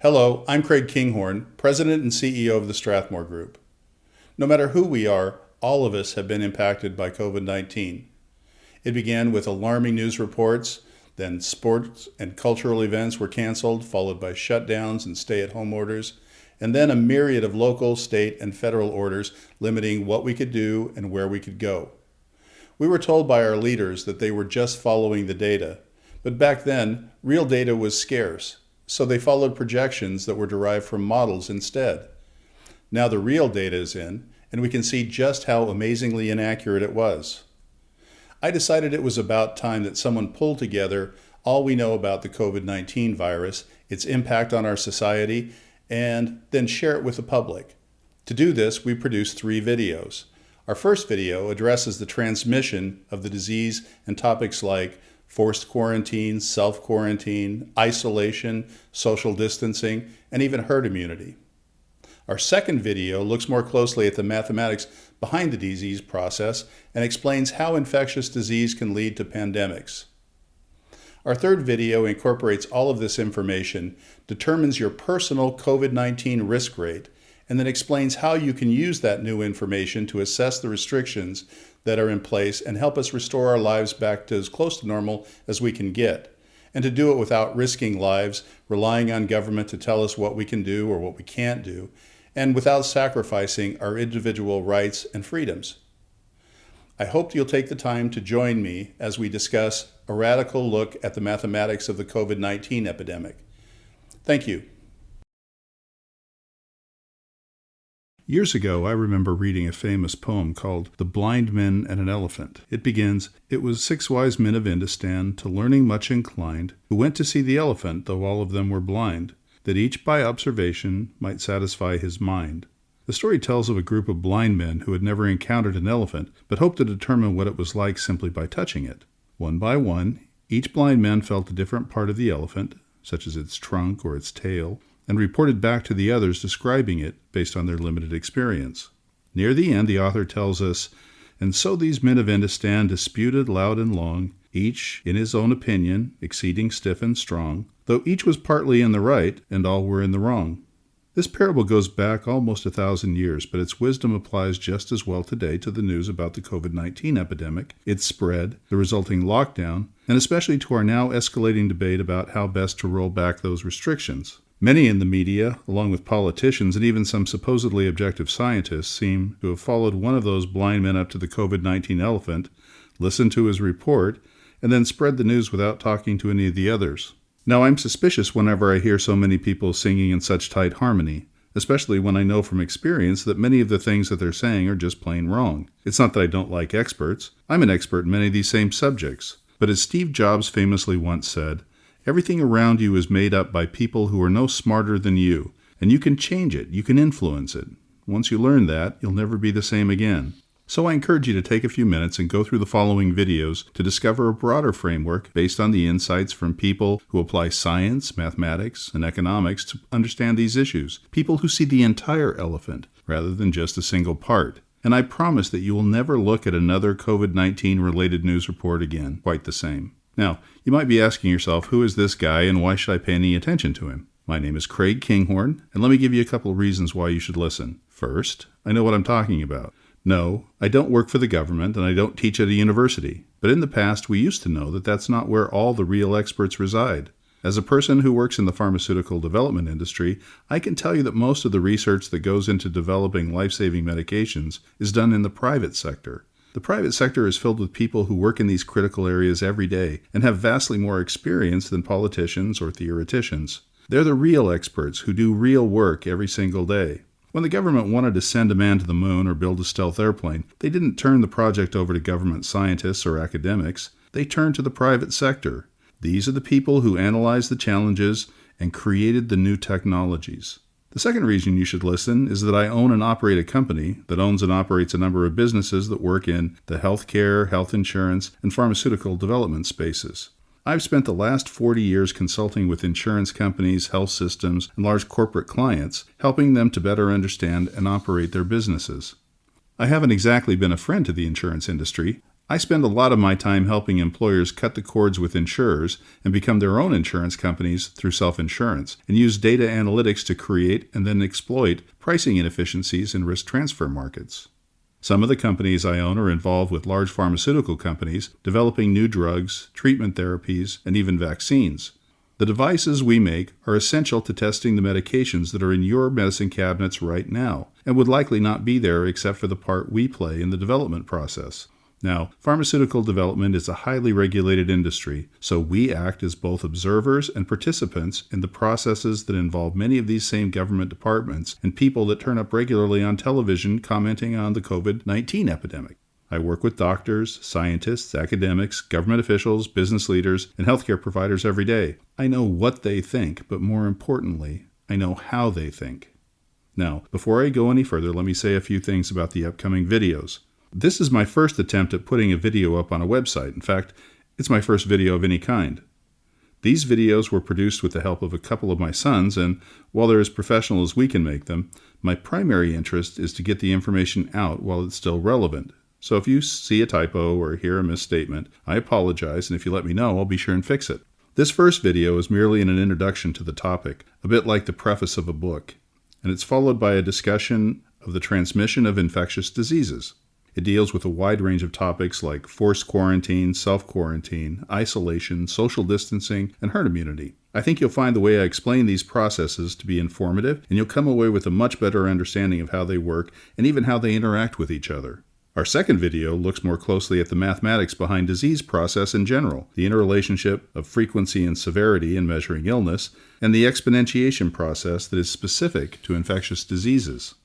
Hello, I'm Craig Kinghorn, President and CEO of the Strathmore Group. No matter who we are, all of us have been impacted by COVID-19. It began with alarming news reports, then sports and cultural events were canceled, followed by shutdowns and stay-at-home orders, and then a myriad of local, state, and federal orders limiting what we could do and where we could go. We were told by our leaders that they were just following the data, but back then, real data was scarce, so they followed projections that were derived from models instead. Now the real data is in, and we can see just how amazingly inaccurate it was. I decided it was about time that someone pulled together all we know about the COVID-19 virus, its impact on our society, and then share it with the public. To do this, we produced 3 videos. Our first video addresses the transmission of the disease and topics like forced quarantine, self-quarantine, isolation, social distancing, and even herd immunity. Our second video looks more closely at the mathematics behind the disease process and explains how infectious disease can lead to pandemics. Our third video incorporates all of this information, determines your personal COVID-19 risk rate, and then explains how you can use that new information to assess the restrictions that are in place and help us restore our lives back to as close to normal as we can get, and to do it without risking lives, relying on government to tell us what we can do or what we can't do, and without sacrificing our individual rights and freedoms. I hope you'll take the time to join me as we discuss a radical look at the mathematics of the COVID-19 epidemic. Thank you. Years ago, I remember reading a famous poem called The Blind Men and an Elephant. It begins, "It was 6 wise men of Indostan, to learning much inclined, who went to see the elephant, though all of them were blind, that each by observation might satisfy his mind." The story tells of a group of blind men who had never encountered an elephant, but hoped to determine what it was like simply by touching it. One by one, each blind man felt a different part of the elephant, such as its trunk or its tail, and reported back to the others describing it based on their limited experience. Near the end, the author tells us, "And so these men of Indostan disputed loud and long, each in his own opinion, exceeding stiff and strong, though each was partly in the right, and all were in the wrong." This parable goes back almost 1,000 years, but its wisdom applies just as well today to the news about the COVID-19 epidemic, its spread, the resulting lockdown, and especially to our now escalating debate about how best to roll back those restrictions. Many in the media, along with politicians and even some supposedly objective scientists, seem to have followed one of those blind men up to the COVID-19 elephant, listened to his report, and then spread the news without talking to any of the others. Now, I'm suspicious whenever I hear so many people singing in such tight harmony, especially when I know from experience that many of the things that they're saying are just plain wrong. It's not that I don't like experts. I'm an expert in many of these same subjects. But as Steve Jobs famously once said, everything around you is made up by people who are no smarter than you, and you can change it, you can influence it. Once you learn that, you'll never be the same again. So I encourage you to take a few minutes and go through the following videos to discover a broader framework based on the insights from people who apply science, mathematics, and economics to understand these issues, people who see the entire elephant rather than just a single part. And I promise that you will never look at another COVID-19 related news report again quite the same. Now, you might be asking yourself, who is this guy and why should I pay any attention to him? My name is Craig Kinghorn, and let me give you a couple of reasons why you should listen. First, I know what I'm talking about. No, I don't work for the government and I don't teach at a university, but in the past we used to know that that's not where all the real experts reside. As a person who works in the pharmaceutical development industry, I can tell you that most of the research that goes into developing life-saving medications is done in the private sector. The private sector is filled with people who work in these critical areas every day and have vastly more experience than politicians or theoreticians. They're the real experts who do real work every single day. When the government wanted to send a man to the moon or build a stealth airplane, they didn't turn the project over to government scientists or academics. They turned to the private sector. These are the people who analyzed the challenges and created the new technologies. The second reason you should listen is that I own and operate a company that owns and operates a number of businesses that work in the healthcare, health insurance, and pharmaceutical development spaces. I've spent the last 40 years consulting with insurance companies, health systems, and large corporate clients, helping them to better understand and operate their businesses. I haven't exactly been a friend to the insurance industry. I spend a lot of my time helping employers cut the cords with insurers and become their own insurance companies through self-insurance, and use data analytics to create and then exploit pricing inefficiencies in risk transfer markets. Some of the companies I own are involved with large pharmaceutical companies developing new drugs, treatment therapies, and even vaccines. The devices we make are essential to testing the medications that are in your medicine cabinets right now, and would likely not be there except for the part we play in the development process. Now, pharmaceutical development is a highly regulated industry, so we act as both observers and participants in the processes that involve many of these same government departments and people that turn up regularly on television commenting on the COVID-19 epidemic. I work with doctors, scientists, academics, government officials, business leaders, and healthcare providers every day. I know what they think, but more importantly, I know how they think. Now, before I go any further, let me say a few things about the upcoming videos. This is my first attempt at putting a video up on a website. In fact, it's my first video of any kind. These videos were produced with the help of a couple of my sons, and while they're as professional as we can make them, my primary interest is to get the information out while it's still relevant. So if you see a typo or hear a misstatement, I apologize, and if you let me know, I'll be sure and fix it. This first video is merely an introduction to the topic, a bit like the preface of a book, and it's followed by a discussion of the transmission of infectious diseases. It deals with a wide range of topics like forced quarantine, self-quarantine, isolation, social distancing, and herd immunity. I think you'll find the way I explain these processes to be informative, and you'll come away with a much better understanding of how they work and even how they interact with each other. Our second video looks more closely at the mathematics behind disease process in general, the interrelationship of frequency and severity in measuring illness, and the exponentiation process that is specific to infectious diseases.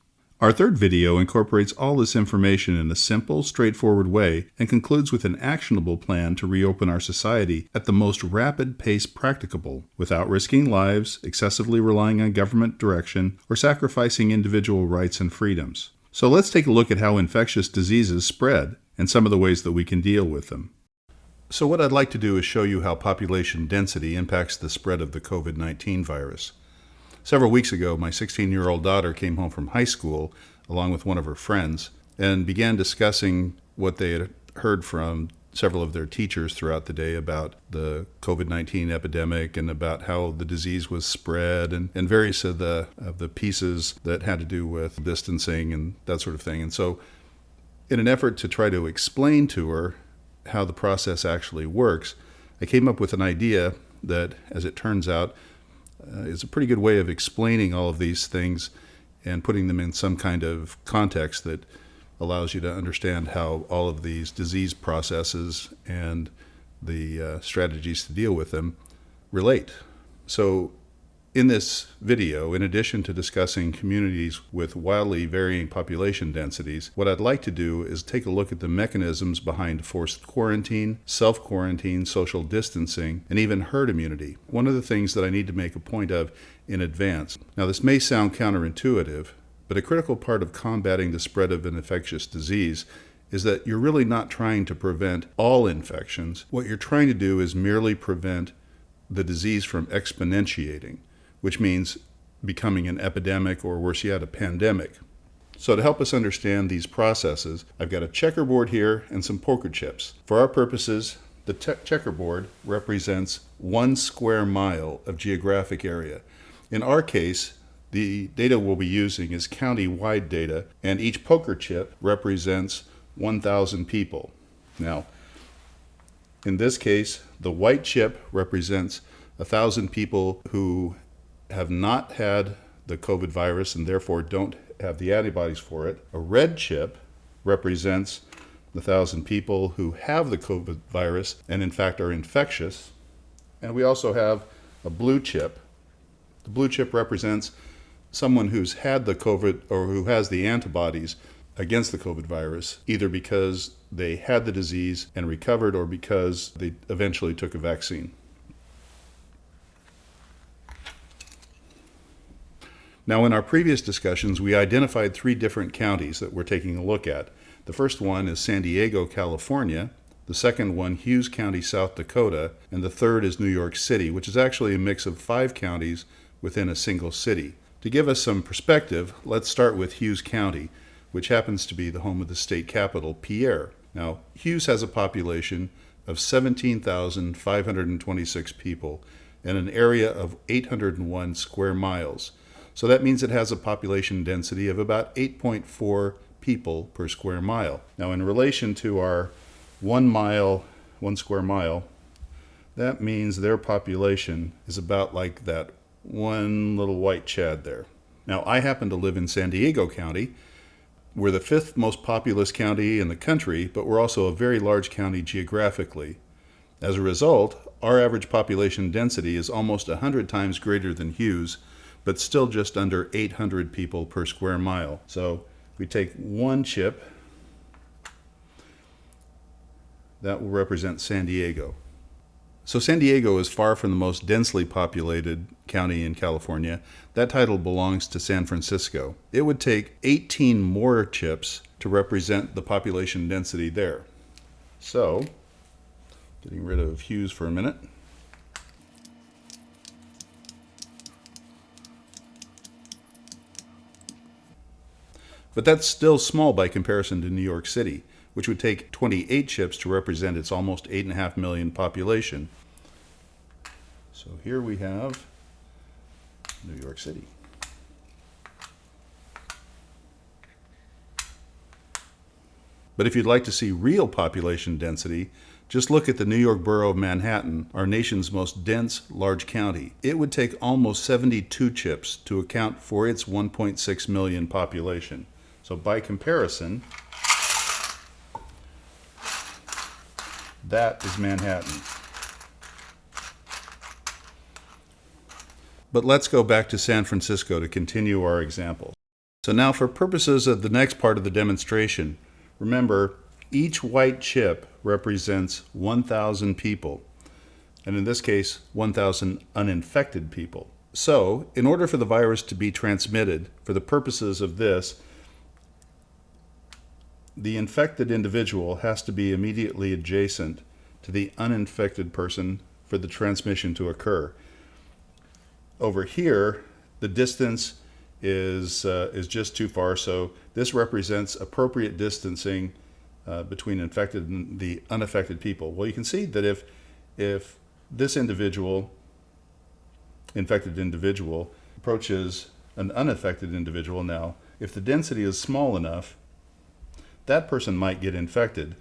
Our third video incorporates all this information in a simple, straightforward way and concludes with an actionable plan to reopen our society at the most rapid pace practicable, without risking lives, excessively relying on government direction, or sacrificing individual rights and freedoms. So let's take a look at how infectious diseases spread and some of the ways that we can deal with them. So what I'd like to do is show you how population density impacts the spread of the COVID-19 virus. Several weeks ago, my 16-year-old daughter came home from high school along with one of her friends and began discussing what they had heard from several of their teachers throughout the day about the COVID-19 epidemic and about how the disease was spread and various of the pieces that had to do with distancing and that sort of thing. And so in an effort to try to explain to her how the process actually works, I came up with an idea that, as it turns out, is a pretty good way of explaining all of these things and putting them in some kind of context that allows you to understand how all of these disease processes and the strategies to deal with them relate. So in this video, in addition to discussing communities with wildly varying population densities, what I'd like to do is take a look at the mechanisms behind forced quarantine, self-quarantine, social distancing, and even herd immunity. One of the things that I need to make a point of in advance. Now, this may sound counterintuitive, but a critical part of combating the spread of an infectious disease is that you're really not trying to prevent all infections. What you're trying to do is merely prevent the disease from exponentiating, which means becoming an epidemic or, worse yet, a pandemic. So to help us understand these processes, I've got a checkerboard here and some poker chips. For our purposes, the checkerboard represents 1 square mile of geographic area. In our case, the data we'll be using is county-wide data, and each poker chip represents 1,000 people. Now, in this case, the white chip represents 1,000 people who have not had the COVID virus and therefore don't have the antibodies for it. A red chip represents the 1,000 people who have the COVID virus and in fact are infectious. And we also have a blue chip. The blue chip represents someone who's had the COVID or who has the antibodies against the COVID virus, either because they had the disease and recovered or because they eventually took a vaccine. Now, in our previous discussions, we identified 3 different counties that we're taking a look at. The first one is San Diego, California. The second one, Hughes County, South Dakota. And the third is New York City, which is actually a mix of 5 counties within a single city. To give us some perspective, let's start with Hughes County, which happens to be the home of the state capital, Pierre. Now, Hughes has a population of 17,526 people and an area of 801 square miles. So that means it has a population density of about 8.4 people per square mile. Now, in relation to our 1 square mile, that means their population is about like that one little white Chad there. Now, I happen to live in San Diego County. We're the fifth most populous county in the country, but we're also a very large county geographically. As a result, our average population density is almost 100 times greater than Hughes, but still just under 800 people per square mile. So we take one chip, that will represent San Diego. So San Diego is far from the most densely populated county in California. That title belongs to San Francisco. It would take 18 more chips to represent the population density there. So, getting rid of Hughes for a minute. But that's still small by comparison to New York City, which would take 28 chips to represent its almost 8.5 million population. So here we have New York City. But if you'd like to see real population density, just look at the New York borough of Manhattan, our nation's most dense large county. It would take almost 72 chips to account for its 1.6 million population. So by comparison, that is Manhattan. But let's go back to San Francisco to continue our example. So now for purposes of the next part of the demonstration, remember each white chip represents 1,000 people, and in this case 1,000 uninfected people. So in order for the virus to be transmitted, for the purposes of this, the infected individual has to be immediately adjacent to the uninfected person for the transmission to occur. Over here, the distance is just too far, so this represents appropriate distancing between infected and the unaffected people. Well, you can see that if this infected individual approaches an unaffected individual now, if the density is small enough, that person might get infected,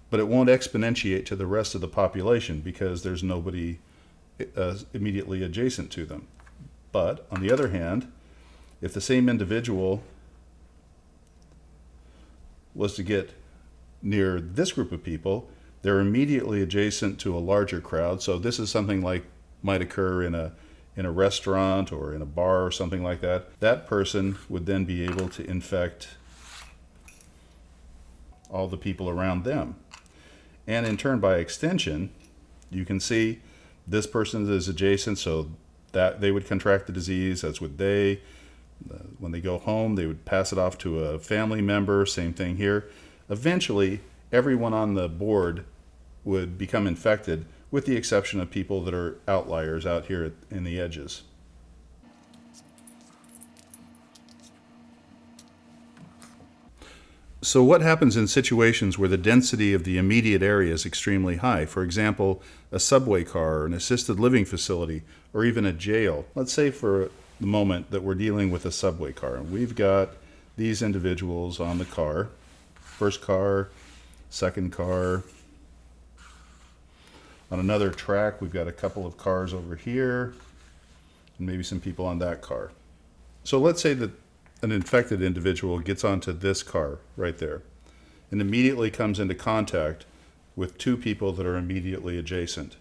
but it won't exponentiate to the rest of the population because there's nobody immediately adjacent to them. But on the other hand, if the same individual was to get near this group of people, they're immediately adjacent to a larger crowd. So this is something like might occur in a restaurant or in a bar or something like that. That person would then be able to infect all the people around them. And in turn, by extension, you can see this person is adjacent, so that they would contract the disease, as would they. When they go home, they would pass it off to a family member, same thing here. Eventually, everyone on the board would become infected, with the exception of people that are outliers out here in the edges. So what happens in situations where the density of the immediate area is extremely high? For example, a subway car, an assisted living facility, or even a jail. Let's say for the moment that we're dealing with a subway car, and we've got these individuals on the car. First car, second car. On another track, we've got a couple of cars over here, and maybe some people on that car. So let's say that an infected individual gets onto this car right there and immediately comes into contact with two people that are immediately adjacent.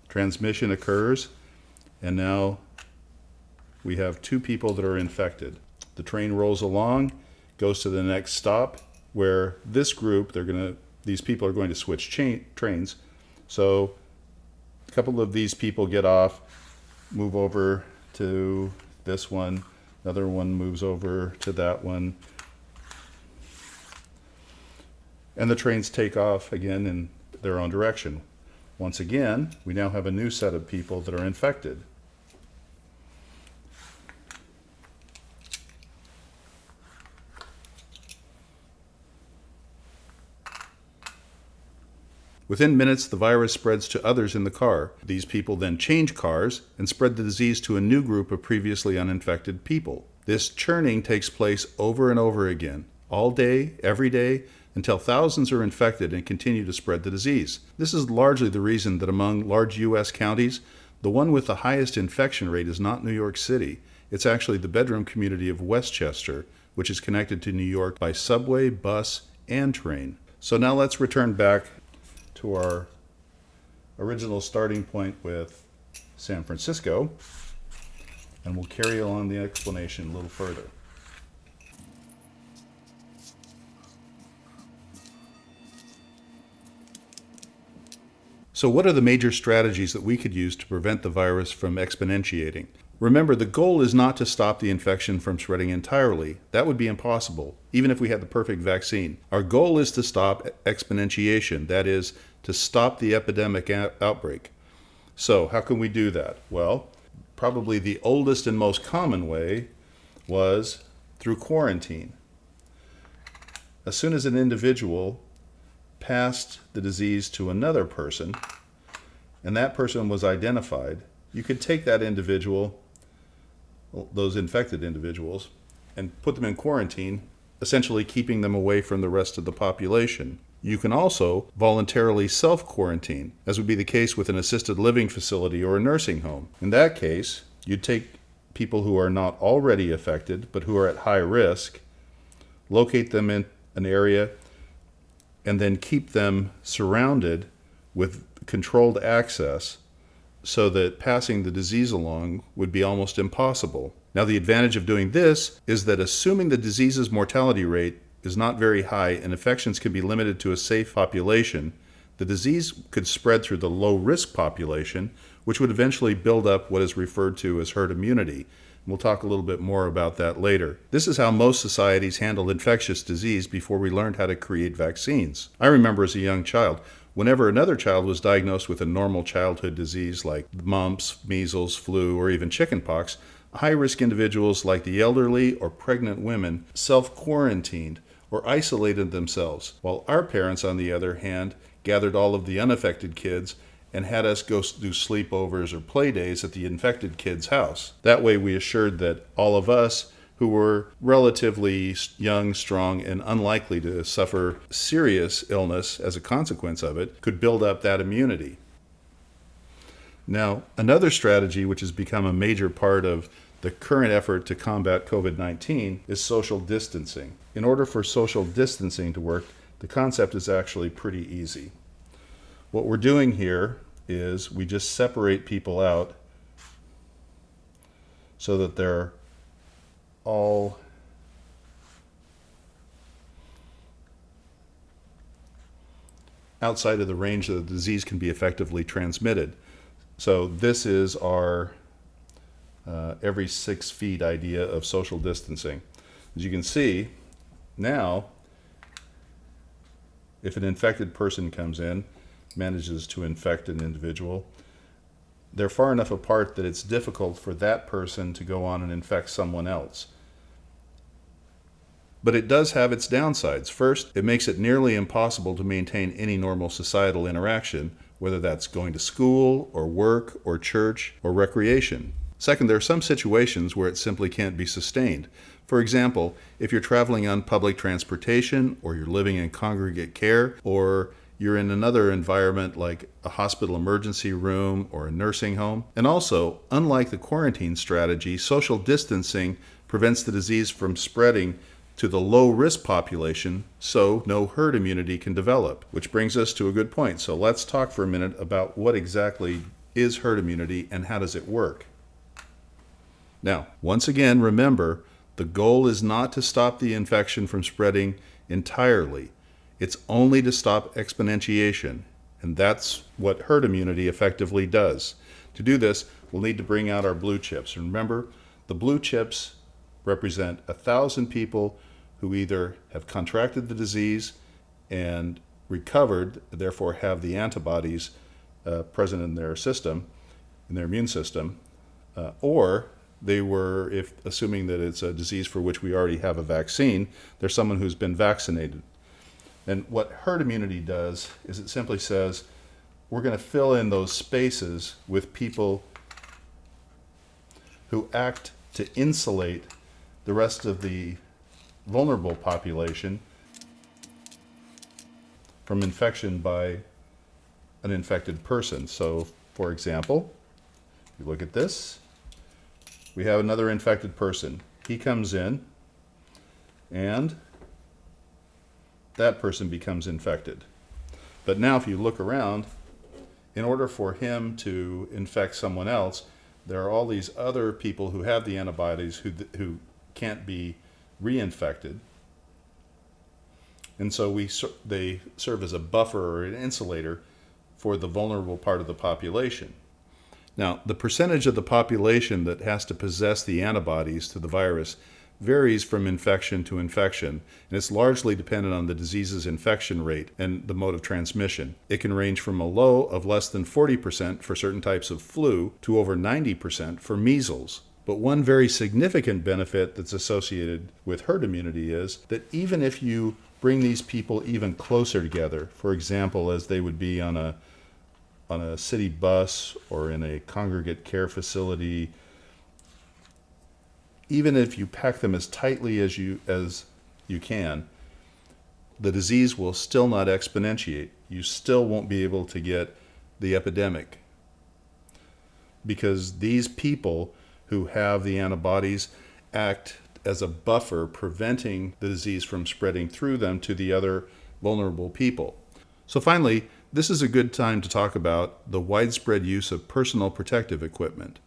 Transmission occurs, and now we have two people that are infected. The train rolls along, goes to the next stop, where this group, these people are going to switch trains. So a couple of these people get off, move over to this one, another one moves over to that one, and the trains take off again in their own direction. Once again, we now have a new set of people that are infected. Within minutes, the virus spreads to others in the car. These people then change cars and spread the disease to a new group of previously uninfected people. This churning takes place over and over again, all day, every day, until thousands are infected and continue to spread the disease. This is largely the reason that among large U.S. counties, the one with the highest infection rate is not New York City. It's actually the bedroom community of Westchester, which is connected to New York by subway, bus, and train. So now let's return back to our original starting point with San Francisco, and we'll carry along the explanation a little further. So what are the major strategies that we could use to prevent the virus from exponentiating? Remember, the goal is not to stop the infection from spreading entirely. That would be impossible, even if we had the perfect vaccine. Our goal is to stop exponentiation, that is, to stop the epidemic outbreak. So how can we do that? Well, probably the oldest and most common way was through quarantine. As soon as an individual passed the disease to another person, and that person was identified, you could take that individual, those infected individuals, and put them in quarantine, essentially keeping them away from the rest of the population. You can also voluntarily self-quarantine, as would be the case with an assisted living facility or a nursing home. In that case, you'd take people who are not already affected, but who are at high risk, locate them in an area, and then keep them surrounded with controlled access so that passing the disease along would be almost impossible. Now, the advantage of doing this is that assuming the disease's mortality rate is not very high and infections can be limited to a safe population, the disease could spread through the low-risk population, which would eventually build up what is referred to as herd immunity. We'll talk a little bit more about that later. This is how most societies handled infectious disease before we learned how to create vaccines. I remember as a young child, whenever another child was diagnosed with a normal childhood disease like mumps, measles, flu, or even chickenpox, high-risk individuals like the elderly or pregnant women self-quarantined or isolated themselves, while our parents, on the other hand, gathered all of the unaffected kids and had us go do sleepovers or play days at the infected kid's house. That way we assured that all of us who were relatively young, strong, and unlikely to suffer serious illness as a consequence of it could build up that immunity. Now, another strategy which has become a major part of the current effort to combat COVID-19 is social distancing. In order for social distancing to work, the concept is actually pretty easy. What we're doing here is we just separate people out so that they're all outside of the range that the disease can be effectively transmitted. So this is our every 6 feet idea of social distancing. As you can see, now, if an infected person comes in, manages to infect an individual, they're far enough apart that it's difficult for that person to go on and infect someone else. But it does have its downsides. First, it makes it nearly impossible to maintain any normal societal interaction, whether that's going to school, or work, or church, or recreation. Second, there are some situations where it simply can't be sustained. For example, if you're traveling on public transportation, or you're living in congregate care, or you're in another environment like a hospital emergency room or a nursing home. And also, unlike the quarantine strategy, social distancing prevents the disease from spreading to the low-risk population, so no herd immunity can develop, which brings us to a good point. So let's talk for a minute about what exactly is herd immunity and how does it work. Now, once again, remember, the goal is not to stop the infection from spreading entirely. It's only to stop exponentiation, and that's what herd immunity effectively does. To do this, we'll need to bring out our blue chips. And remember, the blue chips represent 1,000 people who either have contracted the disease and recovered, therefore have the antibodies present in their system, in their immune system, or they were, if assuming that it's a disease for which we already have a vaccine, there's someone who's been vaccinated. And what herd immunity does is it simply says, we're going to fill in those spaces with people who act to insulate the rest of the vulnerable population from infection by an infected person. So, for example, if you look at this, we have another infected person. He comes in, and that person becomes infected. But now if you look around, in order for him to infect someone else, there are all these other people who have the antibodies who can't be reinfected. And so they serve as a buffer or an insulator for the vulnerable part of the population. Now, the percentage of the population that has to possess the antibodies to the virus varies from infection to infection, and it's largely dependent on the disease's infection rate and the mode of transmission. It can range from a low of less than 40% for certain types of flu to over 90% for measles. But one very significant benefit that's associated with herd immunity is that even if you bring these people even closer together, for example, as they would be on a city bus or in a congregate care facility, even if you pack them as tightly as you can, the disease will still not exponentiate. You still won't be able to get the epidemic, because these people who have the antibodies act as a buffer, preventing the disease from spreading through them to the other vulnerable people. So finally, this is a good time to talk about the widespread use of personal protective equipment.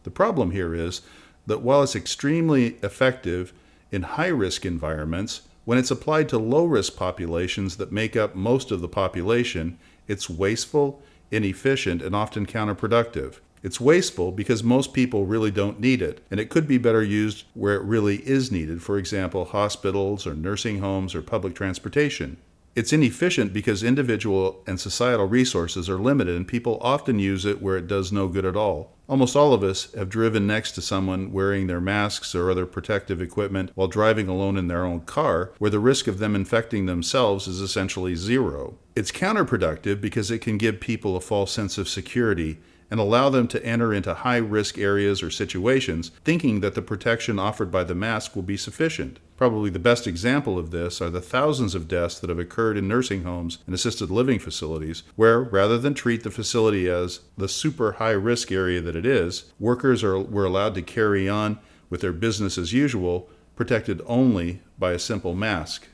The problem here is that while it's extremely effective in high-risk environments, when it's applied to low-risk populations that make up most of the population, it's wasteful, inefficient, and often counterproductive. It's wasteful because most people really don't need it, and it could be better used where it really is needed, for example, hospitals or nursing homes or public transportation. It's inefficient because individual and societal resources are limited, and people often use it where it does no good at all. Almost all of us have driven next to someone wearing their masks or other protective equipment while driving alone in their own car, where the risk of them infecting themselves is essentially zero. It's counterproductive because it can give people a false sense of security and allow them to enter into high-risk areas or situations thinking that the protection offered by the mask will be sufficient. Probably the best example of this are the thousands of deaths that have occurred in nursing homes and assisted living facilities, where, rather than treat the facility as the super high-risk area that it is, workers were allowed to carry on with their business as usual, protected only by a simple mask.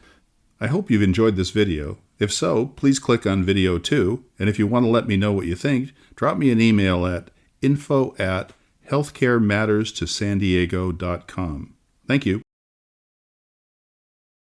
I hope you've enjoyed this video. If so, please click on video 2, and if you want to let me know what you think, drop me an email at info@healthcarematterstosandiego.com. Thank you.